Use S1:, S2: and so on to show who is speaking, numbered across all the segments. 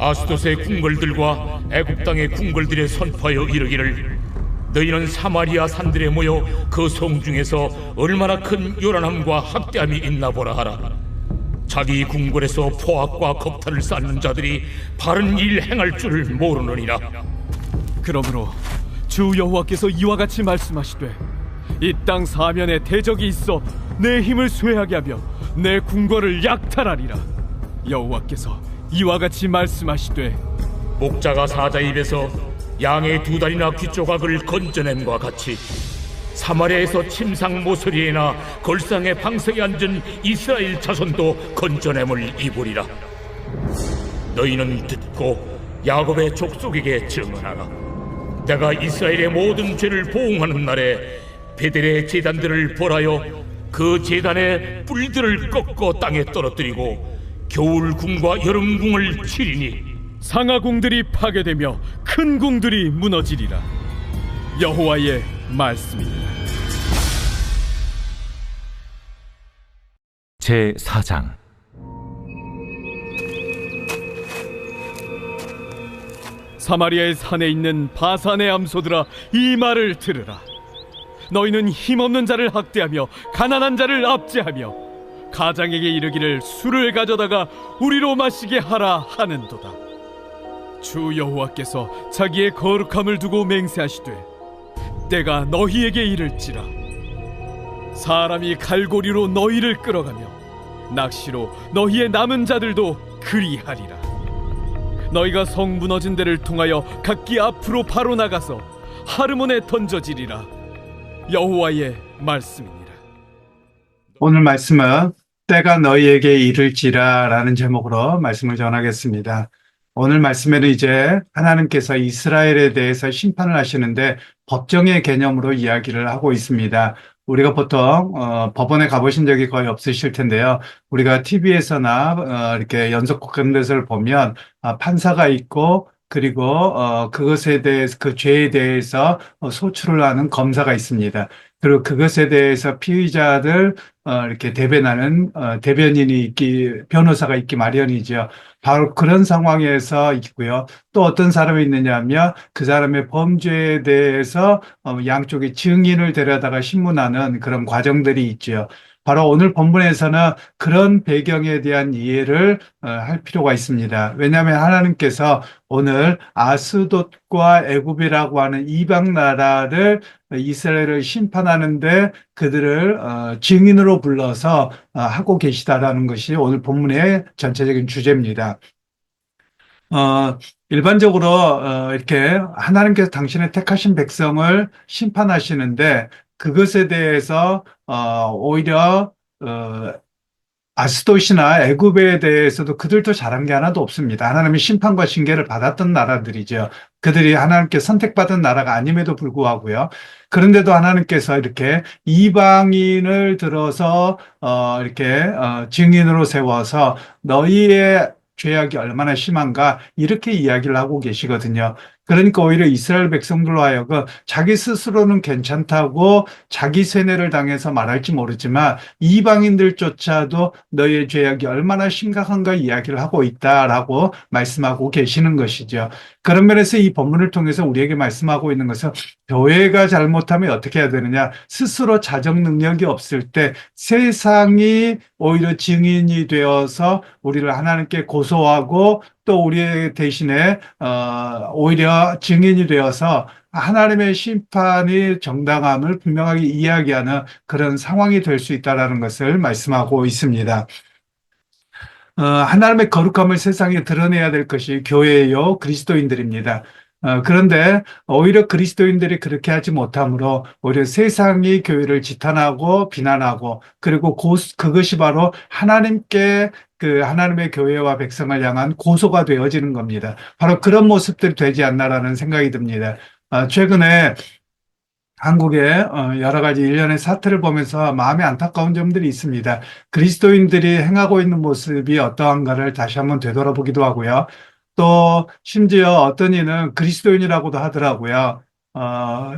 S1: 아스돗의 궁궐들과 애굽 땅의 궁궐들에 선포하여 이르기를, 너희는 사마리아 산들에 모여 그 성 중에서 얼마나 큰 요란함과 학대함이 있나 보라 하라. 자기 궁궐에서 포악과 겁탈을 쌓는 자들이 바른 일 행할 줄을 모르느니라.
S2: 그러므로 주 여호와께서 이와 같이 말씀하시되, 이 땅 사면에 대적이 있어 내 힘을 쇠하게 하며 내 궁궐을 약탈하리라. 여호와께서 이와 같이 말씀하시되,
S1: 목자가 사자 입에서 양의 두 다리나 귀 조각을 건져냄과 같이 사마리아에서 침상 모서리에나 걸상의 방석에 앉은 이스라엘 자손도 건져냄을 입으리라. 너희는 듣고 야곱의 족속에게 증언하라. 내가 이스라엘의 모든 죄를 보응하는 날에 베델의 제단들을 벌하여 그 제단의 뿔들을 꺾어 땅에 떨어뜨리고 겨울궁과 여름궁을 치리니
S2: 상하궁들이 파괴되며 큰 궁들이 무너지리라. 여호와의 말씀입니다.
S3: 제4장.
S2: 사마리아의 산에 있는 바산의 암소들아, 이 말을 들으라. 너희는 힘없는 자를 학대하며 가난한 자를 압제하며 가장에게 이르기를 술을 가져다가 우리로 마시게 하라 하는도다. 주 여호와께서 자기의 거룩함을 두고 맹세하시되, 때가 너희에게 이를지라. 사람이 갈고리로 너희를 끌어가며 낚시로 너희의 남은 자들도 그리하리라. 너희가 성 무너진 데를 통하여 각기 앞으로 바로 나가서 하르몬에 던져지리라. 여호와의 말씀입니다.
S4: 오늘 말씀은 때가 너희에게 이를지라 라는 제목으로 말씀을 전하겠습니다. 오늘 말씀에는 이제 하나님께서 이스라엘에 대해서 심판을 하시는데 법정의 개념으로 이야기를 하고 있습니다. 우리가 보통 법원에 가보신 적이 거의 없으실 텐데요. 우리가 TV에서나 이렇게 연속 다큐멘터리를 보면 판사가 있고, 그리고 그것에 대해서, 그 죄에 대해서 소출을 하는 검사가 있습니다. 그리고 그것에 대해서 피의자들 이렇게 대변하는 대변인이 변호사가 있기 마련이죠. 바로 그런 상황에서 있고요. 또 어떤 사람이 있느냐 하면 그 사람의 범죄에 대해서 양쪽의 증인을 데려다가 신문하는 그런 과정들이 있죠. 바로 오늘 본문에서는 그런 배경에 대한 이해를 할 필요가 있습니다. 왜냐하면 하나님께서 오늘 아스돗과 애굽이라고 하는 이방 나라를 이스라엘을 심판하는데 그들을 증인으로 불러서 하고 계시다라는 것이 오늘 본문의 전체적인 주제입니다. 일반적으로 이렇게 하나님께서 당신의 택하신 백성을 심판하시는데 그것에 대해서 오히려 아스돗이나 애굽에 대해서도 그들도 잘한 게 하나도 없습니다. 하나님의 심판과 징계를 받았던 나라들이죠. 그들이 하나님께 선택받은 나라가 아님에도 불구하고요. 그런데도 하나님께서 이렇게 이방인을 들어서 이렇게 증인으로 세워서 너희의 죄악이 얼마나 심한가 이렇게 이야기를 하고 계시거든요. 그러니까 오히려 이스라엘 백성들로 하여금 자기 스스로는 괜찮다고 자기 세뇌를 당해서 말할지 모르지만 이방인들조차도 너희의 죄악이 얼마나 심각한가 이야기를 하고 있다라고 말씀하고 계시는 것이죠. 그런 면에서 이 본문을 통해서 우리에게 말씀하고 있는 것은 교회가 잘못하면 어떻게 해야 되느냐, 스스로 자정 능력이 없을 때 세상이 오히려 증인이 되어서 우리를 하나님께 고소하고 또 우리 대신에 오히려 증인이 되어서 하나님의 심판이 정당함을 분명하게 이야기하는 그런 상황이 될 수 있다는 것을 말씀하고 있습니다. 하나님의 거룩함을 세상에 드러내야 될 것이 교회요, 그리스도인들입니다. 그런데 오히려 그리스도인들이 그렇게 하지 못하므로 오히려 세상이 교회를 지탄하고 비난하고, 그리고 그것이 바로 하나님께 그 하나님의 교회와 백성을 향한 고소가 되어지는 겁니다. 바로 그런 모습들이 되지 않나라는 생각이 듭니다. 최근에 한국의 여러 가지 일련의 사태를 보면서 마음이 안타까운 점들이 있습니다. 그리스도인들이 행하고 있는 모습이 어떠한가를 다시 한번 되돌아보기도 하고요. 또 심지어 어떤 이는 그리스도인이라고도 하더라고요.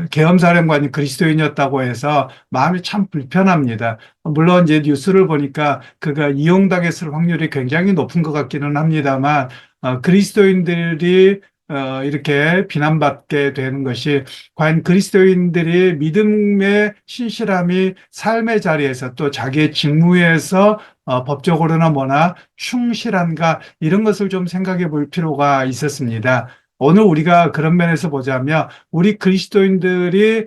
S4: 계엄사령관이 그리스도인이었다고 해서 마음이 참 불편합니다. 물론 이제 뉴스를 보니까 그가 이용당했을 확률이 굉장히 높은 것 같기는 합니다만, 그리스도인들이 이렇게 비난받게 되는 것이 과연 그리스도인들이 믿음의 신실함이 삶의 자리에서 또 자기의 직무에서 법적으로나 뭐나 충실한가 이런 것을 좀 생각해 볼 필요가 있었습니다. 오늘 우리가 그런 면에서 보자면 우리 그리스도인들이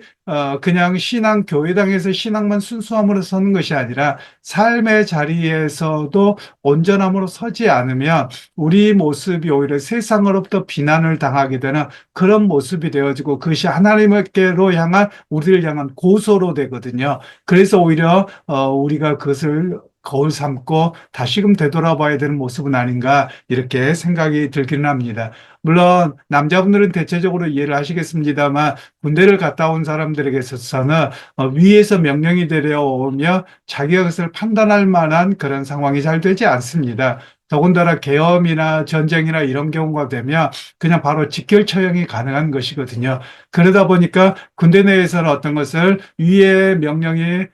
S4: 그냥 신앙 교회당에서 신앙만 순수함으로 서는 것이 아니라 삶의 자리에서도 온전함으로 서지 않으면 우리 모습이 오히려 세상으로부터 비난을 당하게 되는 그런 모습이 되어지고 그것이 하나님께로 향한 우리를 향한 고소로 되거든요. 그래서 오히려 우리가 그것을 거울 삼고 다시금 되돌아봐야 되는 모습은 아닌가 이렇게 생각이 들기는 합니다. 물론 남자분들은 대체적으로 이해를 하시겠습니다만 군대를 갔다 온 사람들에게 있어서는 위에서 명령이 내려오며 자기가 그것을 판단할 만한 그런 상황이 잘 되지 않습니다. 더군다나 계엄이나 전쟁이나 이런 경우가 되면 그냥 바로 직결 처형이 가능한 것이거든요. 그러다 보니까 군대 내에서는 어떤 것을 위의 명령이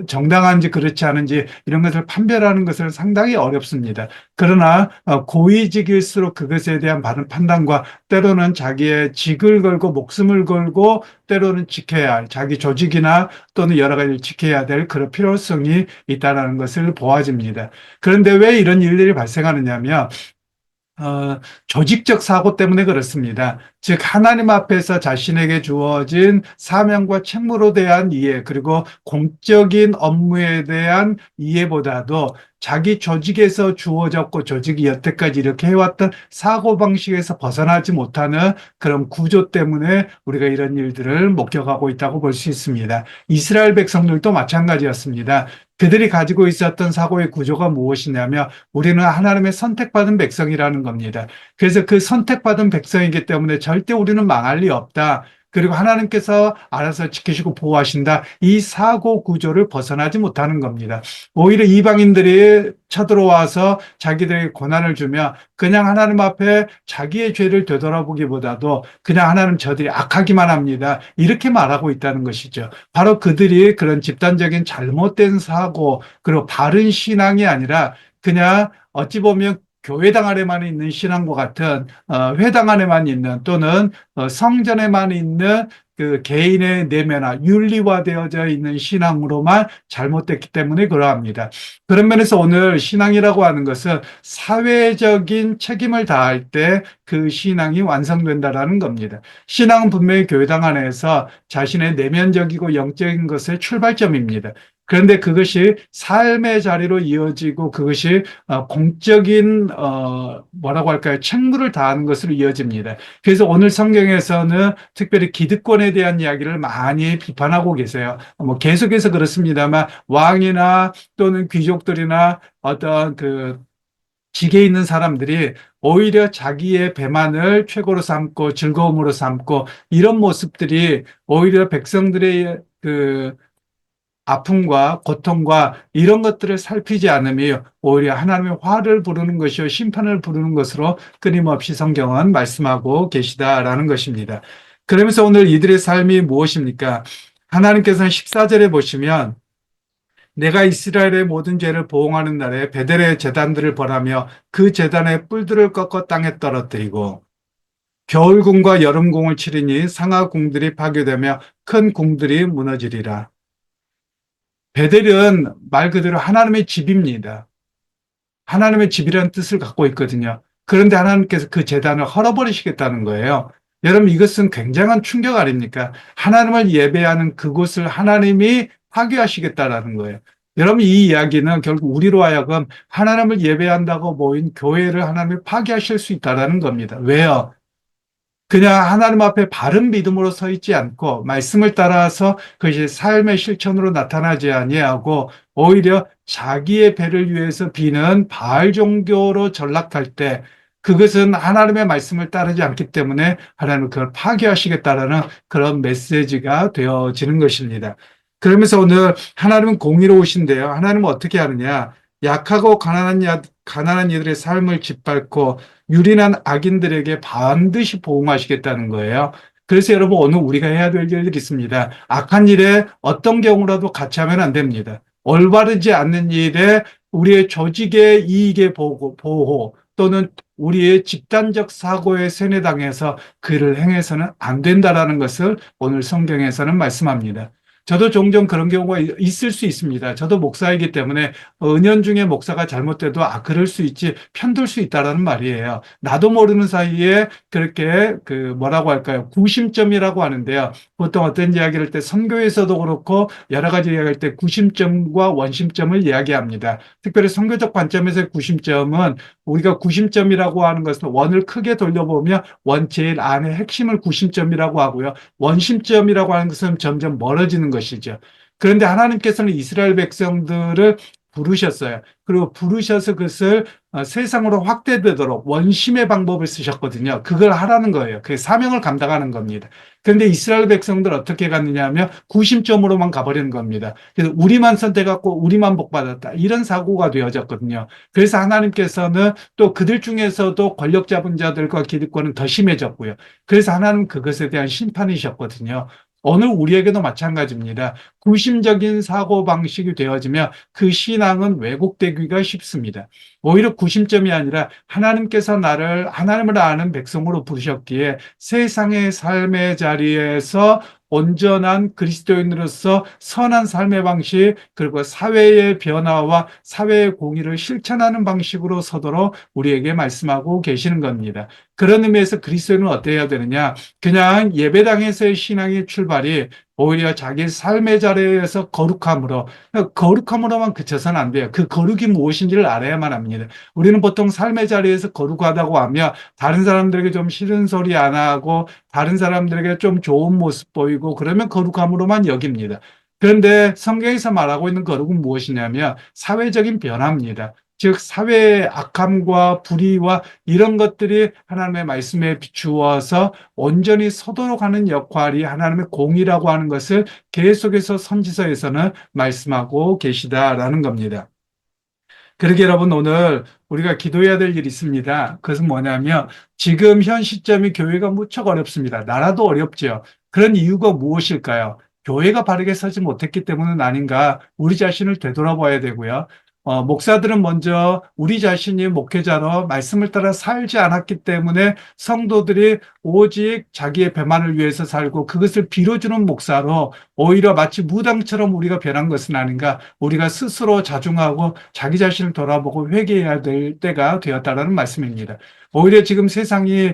S4: 정당한지 그렇지 않은지 이런 것을 판별하는 것은 상당히 어렵습니다. 그러나 고위직일수록 그것에 대한 바른 판단과 때로는 자기의 직을 걸고 목숨을 걸고 때로는 지켜야 할 자기 조직이나 또는 여러 가지를 지켜야 될 그런 필요성이 있다는 것을 보아집니다. 그런데 왜 이런 일들이 발생하느냐면 조직적 사고 때문에 그렇습니다. 즉, 하나님 앞에서 자신에게 주어진 사명과 책무로 대한 이해, 그리고 공적인 업무에 대한 이해보다도 자기 조직에서 주어졌고 조직이 여태까지 이렇게 해왔던 사고방식에서 벗어나지 못하는 그런 구조 때문에 우리가 이런 일들을 목격하고 있다고 볼 수 있습니다. 이스라엘 백성들도 마찬가지였습니다. 그들이 가지고 있었던 사고의 구조가 무엇이냐면 우리는 하나님의 선택받은 백성이라는 겁니다. 그래서 그 선택받은 백성이기 때문에 절대 우리는 망할 리 없다. 그리고 하나님께서 알아서 지키시고 보호하신다. 이 사고 구조를 벗어나지 못하는 겁니다. 오히려 이방인들이 쳐들어와서 자기들에게 고난을 주며 그냥 하나님 앞에 자기의 죄를 되돌아보기보다도 그냥 하나님 저들이 악하기만 합니다. 이렇게 말하고 있다는 것이죠. 바로 그들이 그런 집단적인 잘못된 사고 그리고 바른 신앙이 아니라 그냥 어찌 보면 교회당 안에만 있는 신앙과 같은 회당 안에만 있는 또는 성전에만 있는 그 개인의 내면화 윤리화되어져 있는 신앙으로만 잘못됐기 때문에 그러합니다. 그런 면에서 오늘 신앙이라고 하는 것은 사회적인 책임을 다할 때 그 신앙이 완성된다라는 겁니다. 신앙은 분명히 교회당 안에서 자신의 내면적이고 영적인 것의 출발점입니다. 그런데 그것이 삶의 자리로 이어지고 그것이 공적인 뭐라고 할까요? 책무를 다하는 것으로 이어집니다. 그래서 오늘 성경에서는 특별히 기득권에 대한 이야기를 많이 비판하고 계세요. 뭐 계속해서 그렇습니다만 왕이나 또는 귀족들이나 어떤 그 직에 있는 사람들이 오히려 자기의 배만을 최고로 삼고 즐거움으로 삼고 이런 모습들이 오히려 백성들의 그 아픔과 고통과 이런 것들을 살피지 않으며 오히려 하나님의 화를 부르는 것이요 심판을 부르는 것으로 끊임없이 성경은 말씀하고 계시다라는 것입니다. 그러면서 오늘 이들의 삶이 무엇입니까? 하나님께서는 14절에 보시면 내가 이스라엘의 모든 죄를 보응하는 날에 베델의 제단들을 벌하며 그 제단의 뿔들을 꺾어 땅에 떨어뜨리고 겨울궁과 여름궁을 치리니 상하궁들이 파괴되며 큰 궁들이 무너지리라. 베델은 말 그대로 하나님의 집입니다. 하나님의 집이라는 뜻을 갖고 있거든요. 그런데 하나님께서 그 제단을 헐어버리시겠다는 거예요. 여러분 이것은 굉장한 충격 아닙니까? 하나님을 예배하는 그곳을 하나님이 파괴하시겠다라는 거예요. 여러분 이 이야기는 결국 우리로 하여금 하나님을 예배한다고 모인 교회를 하나님이 파괴하실 수 있다는 겁니다. 왜요? 그냥 하나님 앞에 바른 믿음으로 서 있지 않고 말씀을 따라서 그것이 삶의 실천으로 나타나지 아니하고 오히려 자기의 배를 위해서 비는 바알 종교로 전락할 때 그것은 하나님의 말씀을 따르지 않기 때문에 하나님은 그걸 파괴하시겠다라는 그런 메시지가 되어지는 것입니다. 그러면서 오늘 하나님은 공의로우신데요. 하나님은 어떻게 하느냐? 약하고 가난한 이들의 삶을 짓밟고 유린한 악인들에게 반드시 보응하시겠다는 거예요. 그래서 여러분 오늘 우리가 해야 될 일들이 있습니다. 악한 일에 어떤 경우라도 같이 하면 안 됩니다. 올바르지 않는 일에 우리의 조직의 이익의 보호 또는 우리의 집단적 사고에 세뇌당해서 그를 행해서는 안 된다라는 것을 오늘 성경에서는 말씀합니다. 저도 종종 그런 경우가 있을 수 있습니다. 저도 목사이기 때문에 은연중에 목사가 잘못돼도 그럴 수 있지, 편들 수 있다라는 말이에요. 나도 모르는 사이에 그렇게 뭐라고 할까요? 구심점이라고 하는데요. 보통 어떤 이야기를 할 때 선교에서도 그렇고 여러 가지 이야기할 때 구심점과 원심점을 이야기합니다. 특별히 선교적 관점에서의 구심점은 우리가 구심점이라고 하는 것은 원을 크게 돌려보면 원 제일 안에 핵심을 구심점이라고 하고요. 원심점이라고 하는 것은 점점 멀어지는 것이죠. 그런데 하나님께서는 이스라엘 백성들을 부르셨어요. 그리고 부르셔서 그것을 세상으로 확대되도록 원심의 방법을 쓰셨거든요. 그걸 하라는 거예요. 그게 사명을 감당하는 겁니다. 그런데 이스라엘 백성들 어떻게 갔느냐 하면 구심점으로만 가버리는 겁니다. 그래서 우리만 선택하고 우리만 복받았다. 이런 사고가 되어졌거든요. 그래서 하나님께서는 또 그들 중에서도 권력 잡은 자들과 기득권은 더 심해졌고요. 그래서 하나님은 그것에 대한 심판이셨거든요. 오늘 우리에게도 마찬가지입니다. 구심적인 사고방식이 되어지면 그 신앙은 왜곡되기가 쉽습니다. 오히려 구심점이 아니라 하나님께서 나를 하나님을 아는 백성으로 부르셨기에 세상의 삶의 자리에서 온전한 그리스도인으로서 선한 삶의 방식, 그리고 사회의 변화와 사회의 공의를 실천하는 방식으로 서도록 우리에게 말씀하고 계시는 겁니다. 그런 의미에서 그리스도인은 어때야 되느냐? 그냥 예배당에서의 신앙의 출발이 오히려 자기 삶의 자리에서 거룩함으로만 그쳐서는 안 돼요. 그 거룩이 무엇인지를 알아야만 합니다. 우리는 보통 삶의 자리에서 거룩하다고 하면 다른 사람들에게 좀 싫은 소리 안 하고 다른 사람들에게 좀 좋은 모습 보이고 그러면 거룩함으로만 여깁니다. 그런데 성경에서 말하고 있는 거룩은 무엇이냐면 사회적인 변화입니다. 즉 사회의 악함과 불의와 이런 것들이 하나님의 말씀에 비추어서 온전히 서도록 하는 역할이 하나님의 공의라고 하는 것을 계속해서 선지서에서는 말씀하고 계시다라는 겁니다. 그러게 여러분, 오늘 우리가 기도해야 될 일이 있습니다. 그것은 뭐냐면 지금 현 시점이 교회가 무척 어렵습니다. 나라도 어렵죠. 그런 이유가 무엇일까요? 교회가 바르게 서지 못했기 때문은 아닌가, 우리 자신을 되돌아봐야 되고요. 목사들은 먼저 우리 자신이 목회자로 말씀을 따라 살지 않았기 때문에 성도들이 오직 자기의 배만을 위해서 살고 그것을 빌어주는 목사로 오히려 마치 무당처럼 우리가 변한 것은 아닌가, 우리가 스스로 자중하고 자기 자신을 돌아보고 회개해야 될 때가 되었다는 말씀입니다. 오히려 지금 세상이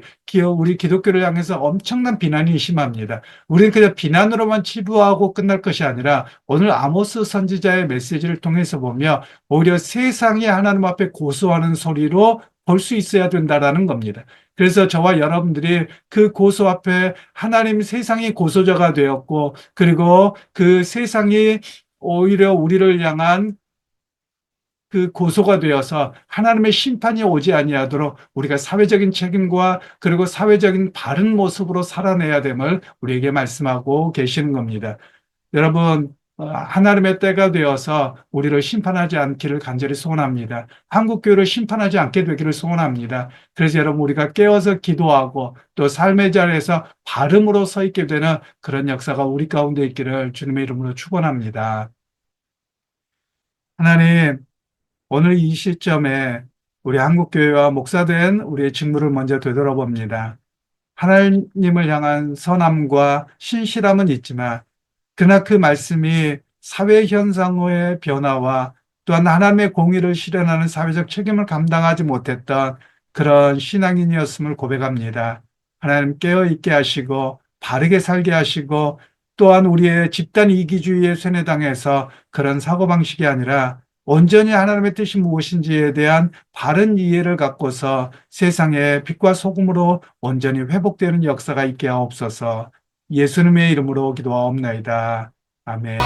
S4: 우리 기독교를 향해서 엄청난 비난이 심합니다. 우리는 그냥 비난으로만 치부하고 끝날 것이 아니라 오늘 아모스 선지자의 메시지를 통해서 보며 오히려 세상이 하나님 앞에 고소하는 소리로 볼 수 있어야 된다라는 겁니다. 그래서 저와 여러분들이 그 고소 앞에 하나님, 세상이 고소자가 되었고, 그리고 그 세상이 오히려 우리를 향한 그 고소가 되어서 하나님의 심판이 오지 아니하도록 우리가 사회적인 책임과 그리고 사회적인 바른 모습으로 살아내야 됨을 우리에게 말씀하고 계시는 겁니다. 여러분, 하나님의 때가 되어서 우리를 심판하지 않기를 간절히 소원합니다. 한국교회를 심판하지 않게 되기를 소원합니다. 그래서 여러분, 우리가 깨어서 기도하고 또 삶의 자리에서 바름으로 서 있게 되는 그런 역사가 우리 가운데 있기를 주님의 이름으로 축원합니다. 하나님, 오늘 이 시점에 우리 한국교회와 목사된 우리의 직무를 먼저 되돌아봅니다. 하나님을 향한 선함과 신실함은 있지만 그러나 그 말씀이 사회 현상의 변화와 또한 하나님의 공의를 실현하는 사회적 책임을 감당하지 못했던 그런 신앙인이었음을 고백합니다. 하나님, 깨어있게 하시고 바르게 살게 하시고 또한 우리의 집단 이기주의에 세뇌당해서 그런 사고방식이 아니라 온전히 하나님의 뜻이 무엇인지에 대한 바른 이해를 갖고서 세상의 빛과 소금으로 온전히 회복되는 역사가 있게 하옵소서. 예수님의 이름으로 기도하옵나이다. 아멘.